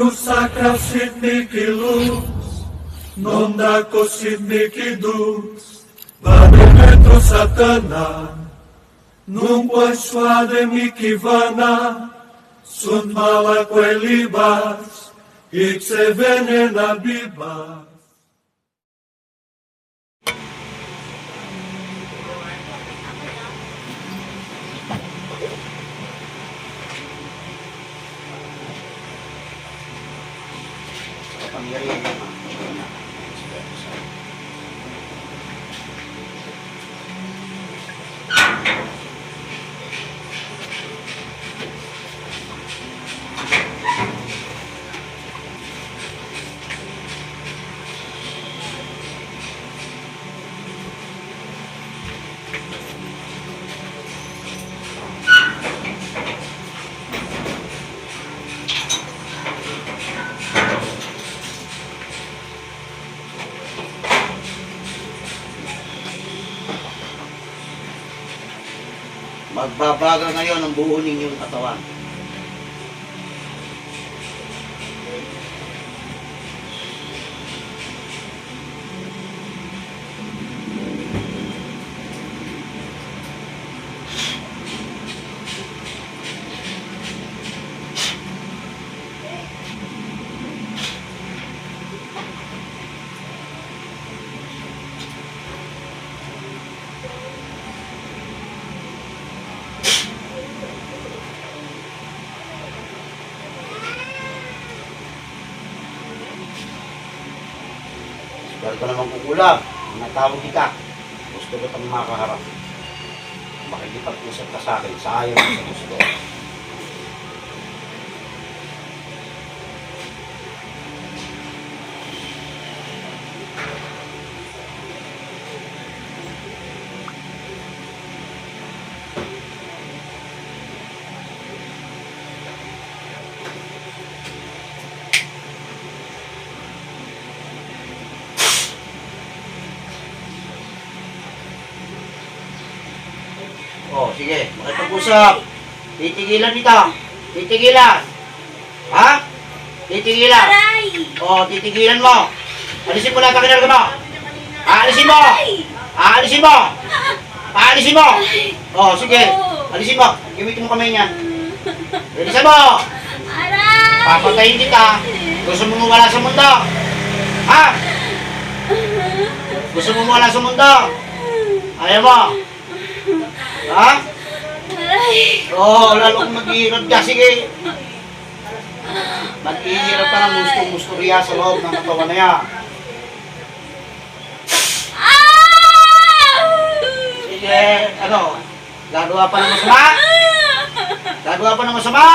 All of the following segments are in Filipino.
Sacra Sidniki luz, non da Sidniki dus, vade metro satana, nun quai suade mikivana, sunt mala quae libas, ipse venena bibas. Pangyarihan naman. Magbabaga ngayon ang buo ninyong katawan. Dahil ka naman kukulam, natawag kita. Gusto ko itong makaharap. Makikipag-usap ka sa akin, sa ayaw sa gusto. Oh, sige, makipag-usap. Titigilan dito. Titigilan. Ha? Titigilan. Oh, titigilan mo. Alisin mo lahat ang kinarga mo. Aalisin mo. Aalisin mo. Aalisin mo. Oh, sige. Alisin mo. Gamitin mo kamay niya. Alisin mo. Papatayin kita. Gusto mo mawala sa mundo. Ha? Gusto mo mawala sa mundo. Ayaw mo. Ha? Oo, lalo kung maghihirap ka. Sige. Maghihirap ka ng gusto-gustorya sa loob ng katawan na yan. Sige, ano? Gagawa pa ng masama? Gagawa pa ng masama?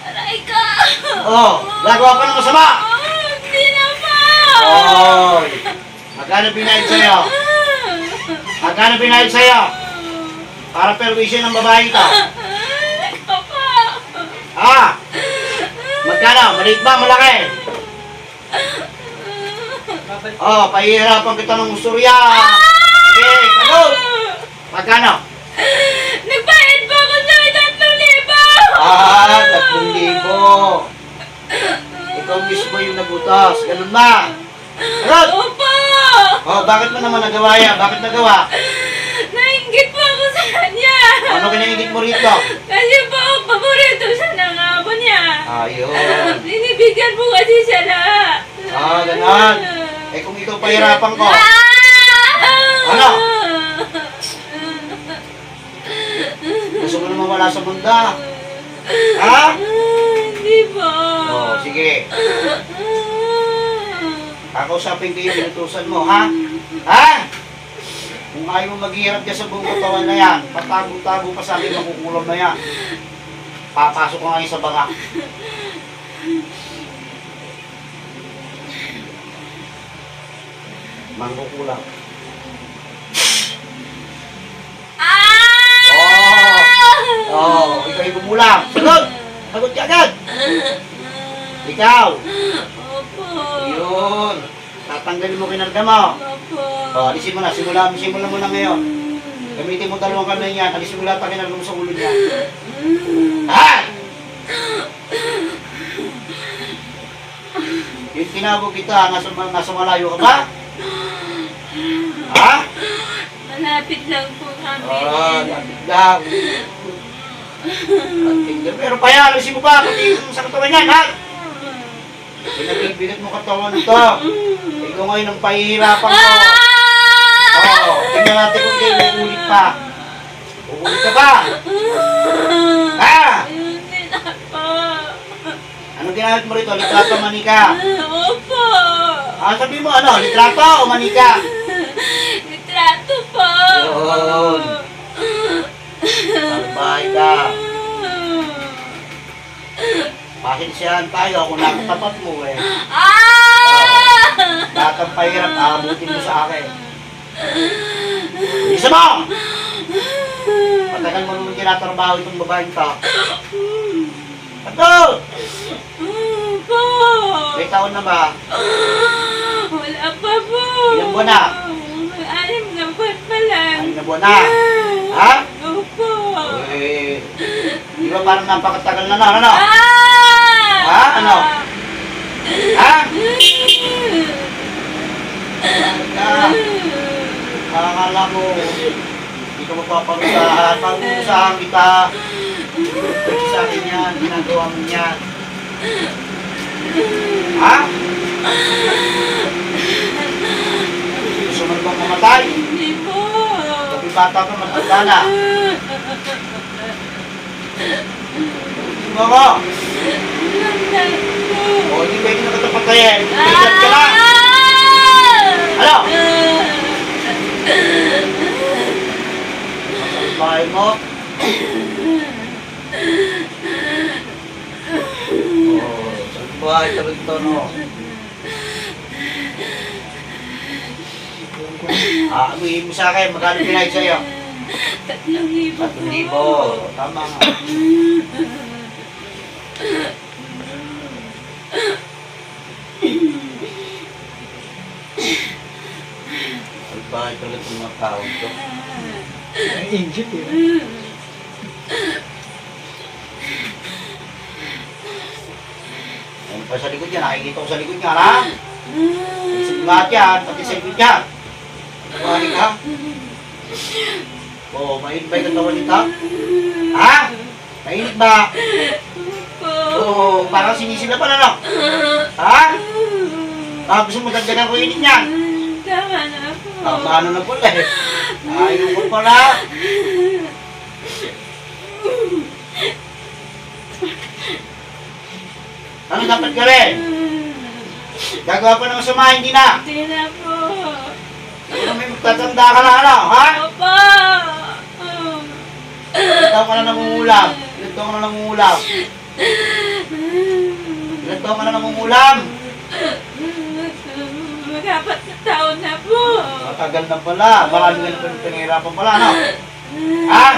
Aray ka! Oo, gagawa pa ng masama? Hindi na pa! Oo. Magkano binayad sa'yo? Magkano binayad sa'yo? Para perwisyon ng babae ito. Papa! Ha? Magkano? Maliit ba? Malaki? Oh, pahihirapan kita ng usturya. Sige, sagot! Magkano? Nagbayad pa ako sa 3,000. Ikaw mismo yung nagutos. Ganun ba? Sagot! Opo! Oh, bakit mo naman nagawa yan? Bakit nagawa? Nainggit po ako sa kanya! Ano kinaingit mo rito? Kasi po, paborito siya ng amo niya. Ayun. Binibigyan po kasi siya lahat. Ganun. Eh kung ikaw pahirapan ko, ano? Gusto mo naman wala sa mundo? Ha? Hindi po. Oh, sige. Kakausapin ko yung inutusan mo, ha? Ha? Kung ayaw mo maghihirap ka sa buong katawan na yan, patago-tago pa sa akin makukulam na yan. Papasok ko ngayon sa banga. Mangkukulam. Oh, ikaw yung bumulang. Sagot! Sagot ka agad! Ikaw! Opo. Yun. Tatanggalin mo kinarga mo. Opo. O, alisin mo na. Simulan mo na ngayon. Gamitin mo dalawang kamay niya. Alisin mo lahat ang kinarga mo sa ulo niya. Ha? Yung tinawag kita, nasa malayo ka ba? Ha? Malapit lang po kami. Lapit lang. Pero kaya, alisin mo ba? Pati yung sa katawan niyan, ha? Pinagbibigat mo katawan ito. Ikaw ngayon ang pahihirapan mo. Tingnan natin kung kayo uulit pa. Uulit ka ba? Ha? Ayusin ako. Anong ginamit mo rito? Litrato o manika? Opo. Sabi mo ano? Litrato o manika? Litrato po. Yun. Salbahay ka. Pasensyahan tayo kung nakatapat mo eh. Lahat ang pahirap, aabutin mo sa akin. Isa mo! Matagal mo naman tinatrabaho itong babaeng ka. Ano? Po. May taon na ba? Wala pa po. Ilang buwan na? 6 na buwan pa lang. 6 na buwan na. Ha? Opo. Eh, di ba parang napakatagal na na, ano? Ha? Ano? Ha? Akala mo, hindi ka mapaparusahan. Pag-uusahan kita, pwede sa akin yan, ginagawa mo yan. Ha? Gusto mo na bang mamatay? Hindi po. Kapag bata ka, matanda na. Tingnan mo. O, hindi pwede na katapatayin. Tingnan ka na. Ano? Masang bahay mo. Masang bahay ka rin ito, no? Amuhin mo sa akin, magkano pinahid sa'yo? 3,000 po. 3,000. Tama nga. Albahay ka rin itong mga tao ito. Inject eh. Ayun pa sa likod yan, nakikita ko sa likod niya, ha? Sa lahat yan, pati sa likod niya. Kumahin ka? Oo, mainit ba yung katawan nito? Ha? Mainit ba? Oo, parang sinisilapan, ano? Ha? Gusto mo dagdagan ko init niyan? Tama na po. Paano na pala eh? Ayaw ko pala. Ano dapat gawin? Gagawa pa ng masama, hindi na. Hindi na po. Ano may magtatanda ka na, ano? Ha? Opo. Ilan taon ka na nangungulam? Ilan taon ka na nangungulam? Ilan taon ka na nangungulam? Mag-4 na taon na po. Matagal na pala. Marami ka na pinahirapan pala, ano? Ha?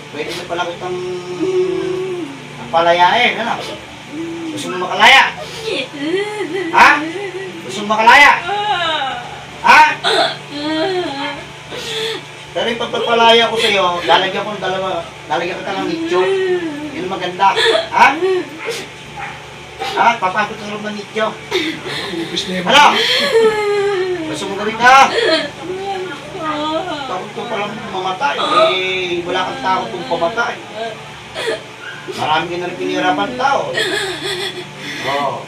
Pwede na pala kitang palayain, ano? Gusto mo makalaya? Ha? Gusto mo makalaya? Ha? Pero yung pagpapalaya ko sa'yo, lalagyan ko ng dalawa, lalagyan kita ng nicho. Yun ang maganda. Ha? Ha? Papasok sa loob ng nicho. Ubus na yung Ano? Gusto mo gawin ka? Takot ko palang mamatay. Eh, wala kang takot kung pamatay. Marami ka na rin pinihirapan tao. Oo.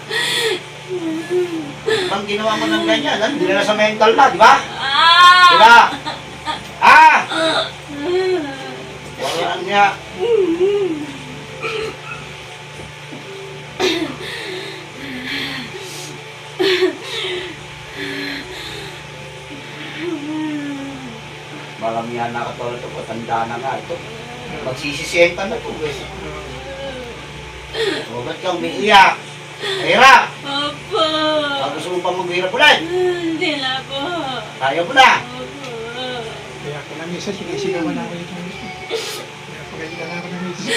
Bang ginawa mo ng ganyan, hindi na sa mental na, di ba? Diba? Ah! Wala niya. Maramihan na katulad ito, patanda na nga ito. Magsisisenta na ito eh. O, ba't kang umiiyak? Hirap! Opo. Gusto mo pa maghirap ulit? Hindi na po. Kaya mo na. Opo. Kaya ako na misa, sinisigawan ako itong misa. Kaya pagalitan ako ng misa.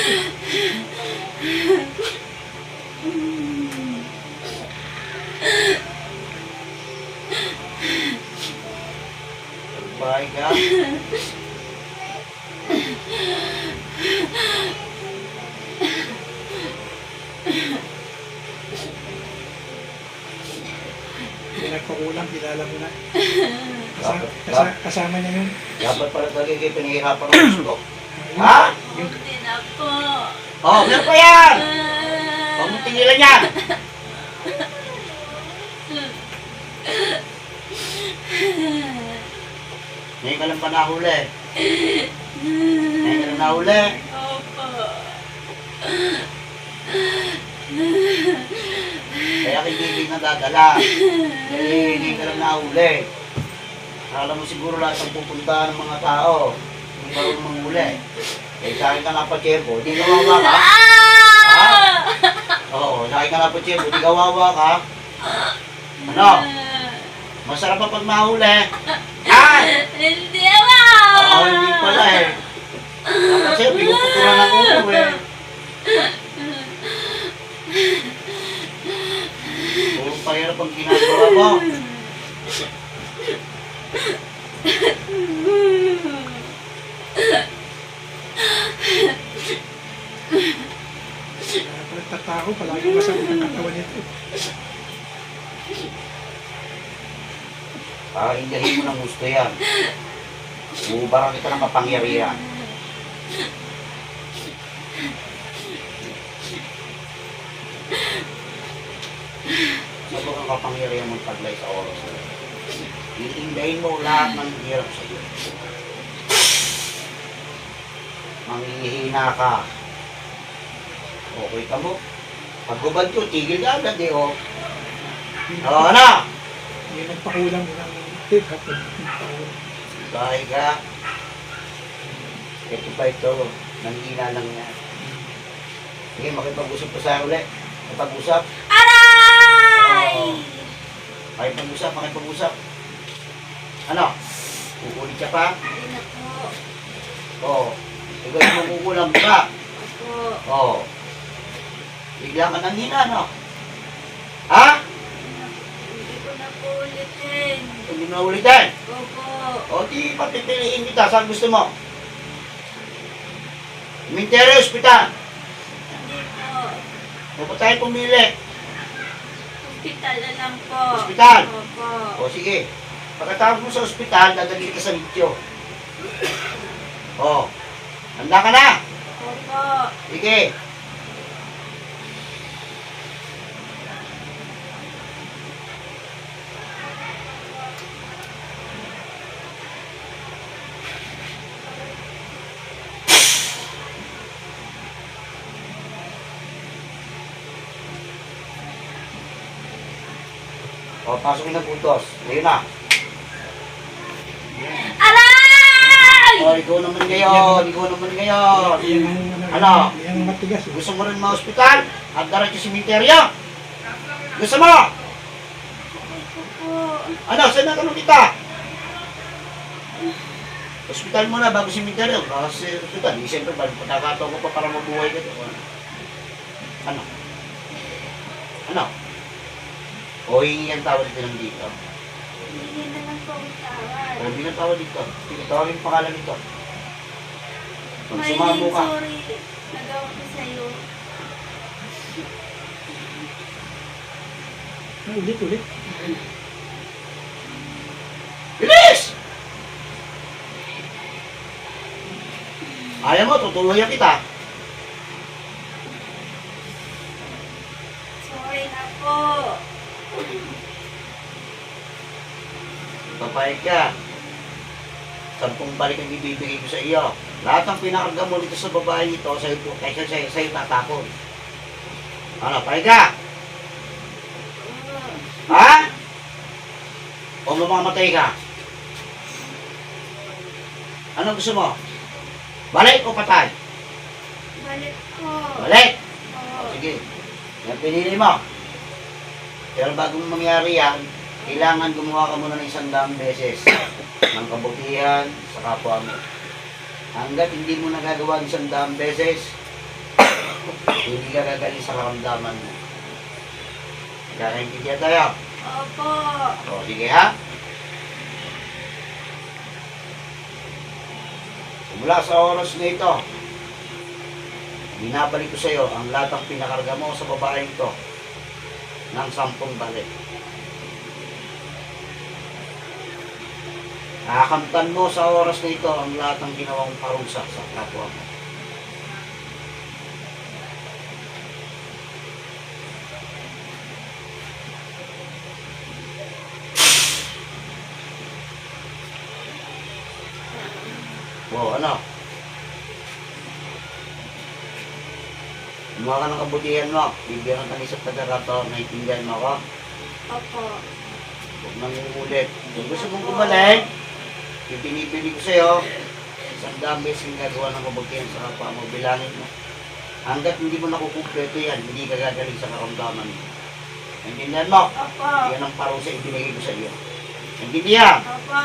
Bahay ka. nagpakulang, kilala mo na. Dapat- Kasama niya yun. Dapat pala talaga kayo pinahirapan ng gusto. Ha? Hindi na po. Oh, meron pa yan! Huwag mo tingilan yan! Ngayon ka lang pa nahuli. Ngayon ka lang nahuli. Opo. Kaya hindi na dadala. Kaya hindi ka lang nahuli. Akala mo siguro lahat ang pupuntahan ng mga tao. Hindi marunong manghuli. Kaya sa akin ka nga pa, Chebo. Di kawawa ka? Ha? Oo, sa akin ka nga pa, Chebo. Di kawawa ka? Ano? Masarap pa pag mahuli. Ha? Hindi ba? Oo, hindi pala eh. Kasi pinuputuran ng ulo eh. Puro pahirap ang ginagawa mo. Kaya pala nagtatako, palaging masakit ang katawan nito. Pakinggahin mo ng gusto yan. Uubaran kita ng kapangyarihan. Sabi kang kapangyarihan mong taglay sa oras. Iindahin mo lahat ng hirap sa iyo. Manghihina ka. Okay ka mo. Pag gubad ko, tigil ka agad eh, oh. Oo na! Yung nagpakulang yun ang tip at nagpakulang. Bahay ka. Ito pa ito, nanghina lang yan. Sige, makipag-usap pa sa uli. Makipag-usap. Aray! Makipag-usap, makipag-usap. Ano? Kukulit ka pa? Hindi na po. Oo. Ikaw yung makukulang ka. Opo. Oo. Bigla ka nanghina, no? Ha? Hindi ko na po ulitin. Hindi mo na ulitin. Opo. O, di papipiliin kita. Saan gusto mo? Cemetery, ospital. Hindi po. O pa tayo pumili? Hospital na lang po. Hospital? Opo. O, sige. Pagkatapos mo sa ospital, dadali kita sa lityo. O. Handa ka na? Opo. Sige. O, pasok na putos. Ngayon na. Aray! O, ikaw naman ngayon. Ikaw naman ngayon. Yan Ano? Yan ang matigas. Gusto mo rin ma-hospital? At darat yung simenteryo? Gusto mo? Opo. Ano? Saan na tanong kita? Hospital muna bago simenteryo. Kasi hospital. Di siyempre, pagkakataon ko pa para mabuhay ka. Ano? Ano? O hingi ang tawad dito ng dito. Hindi na lang po ang tawad. O hindi ng tawad dito. Sige, tawagin yung pangalan nito. Pag My sumamo name, ka. sorry. Nagawa ko sa'yo. Ulit. Bilis! Ayaw mo, tutuluyan kita. Sorry na po. Papayag ka. 10 balik ang ibibigay ko sa iyo. Lahat ng pinakarga mo dito sa babae ito, sa'yo tatapon. Ano, payag ka? Ha? O mamamatay ka? Ano gusto mo? Balik o patay? Balik po. Balik! Oo. Sige. Yan pinili mo. Pero bago mangyari yan, kailangan gumawa ka muna ng 100 beses ng kabutihan sa kapwa mo. Hanggat hindi mo nagagawa ng 100 beses, hindi ka gagaling sa karamdaman mo. Kakaintindihan tayo. Opo. O, sige ha? Mula sa oras na ito, binabalik ko sa iyo ang lahat ng pinakarga mo sa babaeng ito ng 10 balik. Kakamtan mo sa oras na ito ang lahat ng ginawang parusa sa kapwa mo. Wow, ano? Gumawa ka ng kabutihan mo. Bibigyan ka ng isang pagkakataon na itindihan mo ako. Opo. Huwag nang umulit. Kung gusto mong gumaling, ipinipili ko sa'yo, isang dami sing gagawa ng kabutihan sa kapwa mo. Bilangin mo. Hanggat hindi mo nakukumpleto yan, hindi ka gagaling sa karamdaman mo. Naintindihan mo? Opo. Yan ang parusa ibinigay ko sa iyo. Naintindihan? Opo.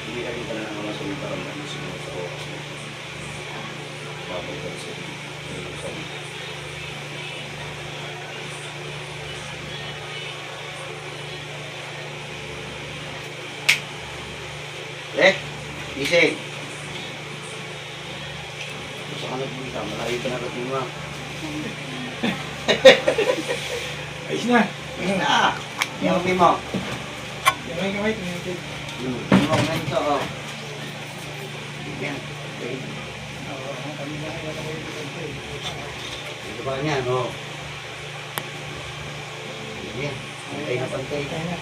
Hindi ka rin pala naman sa mga karamdaman siguro sa oras na ito. Babalikan sa iyo. Lek, ising. Gusto ka nagpunta, malayo ka na rating mo. Ayos na. Ayun na. Yung mo. Kamay, tumingin. Yung na ito, oh. Yan. Okay. Oo, kami na kaya na kayo dito. Ito ba niyan, oh. Yan. Pantay na pantay. Kaya na.